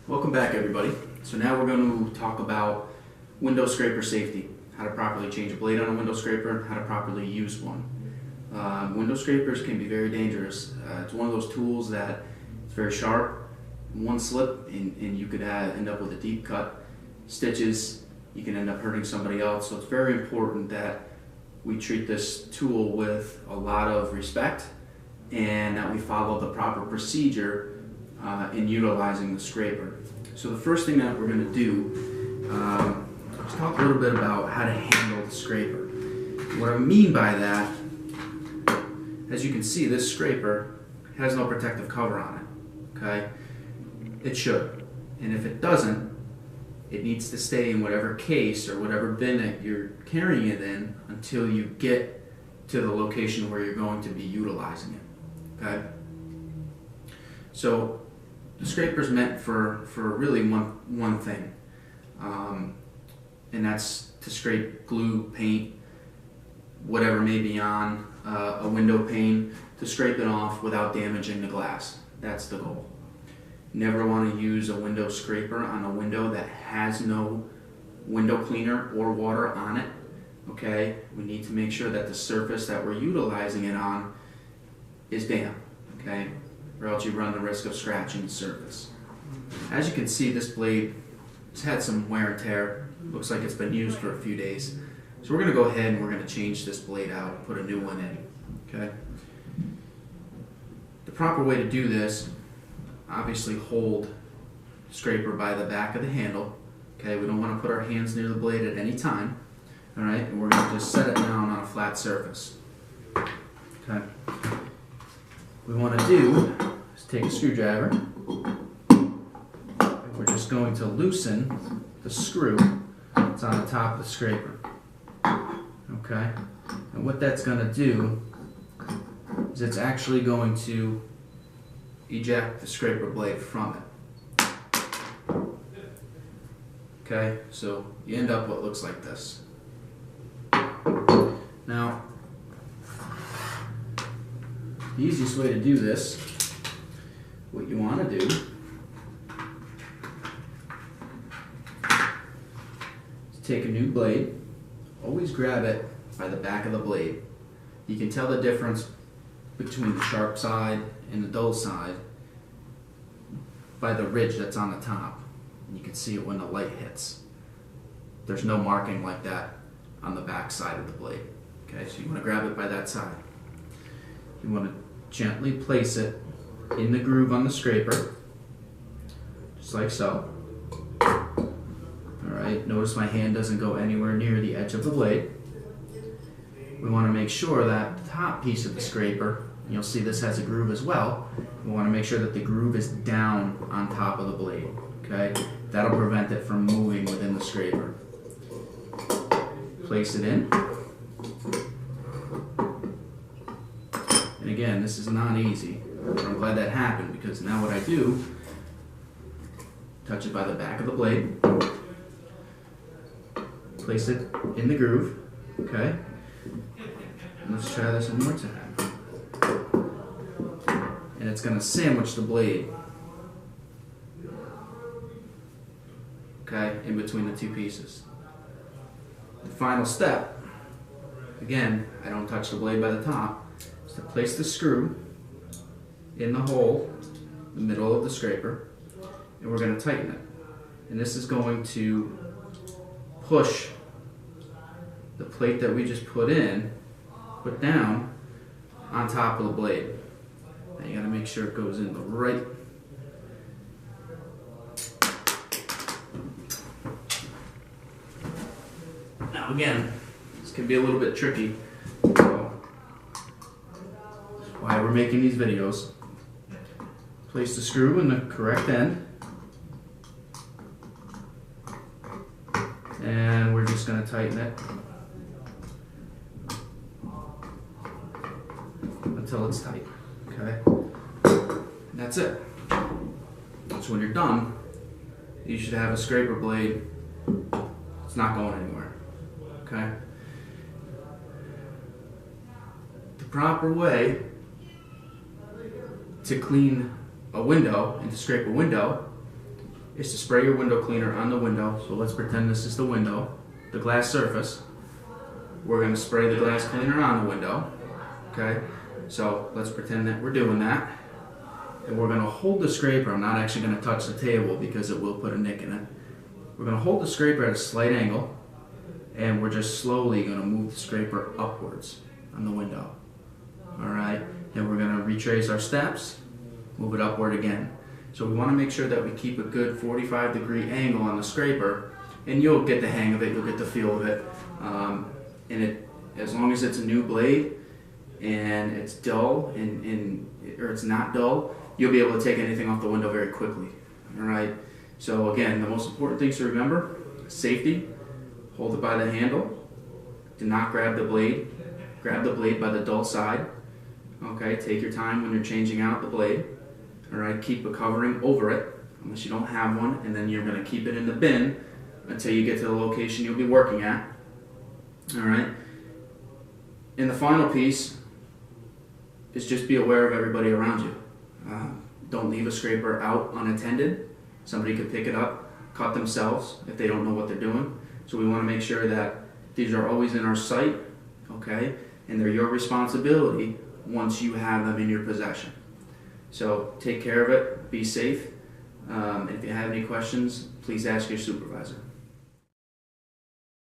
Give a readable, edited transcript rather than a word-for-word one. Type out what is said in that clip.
Welcome back, everybody. So now we're going to talk about window scraper safety, how to properly change a blade on a window scraper, how to properly use one. Window scrapers can be very dangerous. It's one of those tools that it's very sharp. One slip and you could end up with a deep cut, stitches, you can end up hurting somebody else. So it's very important that we treat this tool with a lot of respect and that we follow the proper procedure in utilizing the scraper. So the first thing that we're going to do is talk a little bit about how to handle the scraper. What I mean by that, as you can see, this scraper has no protective cover on it. Okay, it should, and if it doesn't, it needs to stay in whatever case or whatever bin that you're carrying it in until you get to the location where you're going to be utilizing it. Okay, so the scraper is meant for really one thing, and that's to scrape glue, paint, whatever may be on a window pane, to scrape it off without damaging the glass. That's the goal. Never want to use a window scraper on a window that has no window cleaner or water on it. Okay, we need to make sure that the surface that we're utilizing it on is damp. Okay, or else you run the risk of scratching the surface. As you can see, this blade has had some wear and tear. Looks like it's been used for a few days. So we're going to go ahead and we're going to change this blade out and put a new one in. Okay. The proper way to do this, obviously hold the scraper by the back of the handle. Okay, we don't want to put our hands near the blade at any time. All right, and we're going to just set it down on a flat surface. Okay. What we want to do is take a screwdriver. And we're just going to loosen the screw that's on the top of the scraper. Okay, and what that's going to do is it's actually going to eject the scraper blade from it. Okay, so you end up what looks like this. Now, the easiest way to do this, what you want to do, is take a new blade. Always grab it by the back of the blade. You can tell the difference between the sharp side and the dull side by the ridge that's on the top. You can see it when the light hits. There's no marking like that on the back side of the blade. Okay, so you want to grab it by that side. You want to gently place it in the groove on the scraper, just like so. Alright, notice my hand doesn't go anywhere near the edge of the blade. We want to make sure that the top piece of the scraper, and you'll see this has a groove as well, we want to make sure that the groove is down on top of the blade. Okay, that'll prevent it from moving within the scraper. Place it in. And again, this is not easy, but I'm glad that happened, because now what I do, touch it by the back of the blade, place it in the groove, okay? And let's try this one more time. And it's going to sandwich the blade, okay, in between the two pieces. The final step, again, I don't touch the blade by the top, is to place the screw in the hole, the middle of the scraper, and we're going to tighten it. And this is going to push the plate that we just put down on top of the blade. Now you got to make sure it goes in the right. Now again, this can be a little bit tricky, so that's why we're making these videos. Place the screw in the correct end, and we're just going to tighten it until it's tight. Okay, and that's it. So when you're done, you should have a scraper blade. It's not going anywhere. Okay. The proper way to clean a window and to scrape a window is to spray your window cleaner on the window. So let's pretend this is the window, the glass surface. We're going to spray the glass cleaner on the window. Okay, so let's pretend that we're doing that. And we're going to hold the scraper. I'm not actually going to touch the table because it will put a nick in it. We're going to hold the scraper at a slight angle, and we're just slowly going to move the scraper upwards on the window. Alright, then we're going to retrace our steps, move it upward again. So we want to make sure that we keep a good 45-degree angle on the scraper, and you'll get the hang of it, you'll get the feel of it. As long as it's a new blade and it's dull or it's not dull, you'll be able to take anything off the window very quickly. Alright, so again, the most important things to remember: safety, hold it by the handle, do not grab the blade by the dull side. Okay, take your time when you're changing out the blade. Alright, keep a covering over it unless you don't have one, and then you're going to keep it in the bin until you get to the location you'll be working at. Alright, and the final piece is just be aware of everybody around you. Don't leave a scraper out unattended. Somebody could pick it up, cut themselves if they don't know what they're doing. So we want to make sure that these are always in our sight, okay, and they're your responsibility once you have them in your possession. So take care of it, be safe, and if you have any questions, please ask your supervisor.